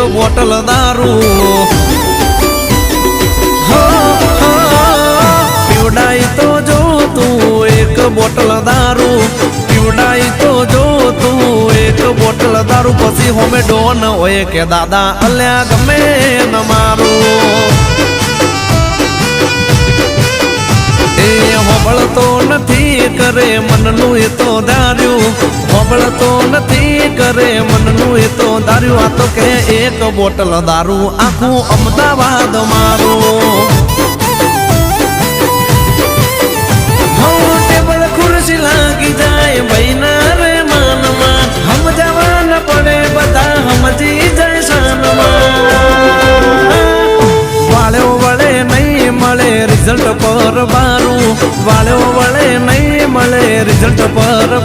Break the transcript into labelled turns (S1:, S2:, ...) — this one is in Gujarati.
S1: બોટલ દારૂ પીવડાઈ તો જો તું એક બોટલ દારૂ પીવડાઈ તો જો તું એક બોટલ દારૂ પછી હોમે ડોન હોય કે દાદા અલ્યા ગમે ન મારું એ હોબળતો નથી કરે મનનું એ તો ધાર્યું હોબળતો નથી કરે મનનું એ તો ધાર્યું આ તો કે એક બોટલ દારૂ આખું અમદાવાદ મારું ટેબલ ખુરશી લાગી જાય ભાઈના રે માનમાં સમજાવા ન પડે બધા સમજી જાય શાનમાં વાળ્યો વળે નહીં મળે રિઝલ્ટ પર બારું વાળ્યો વળે નહીં મળે રિઝલ્ટ પર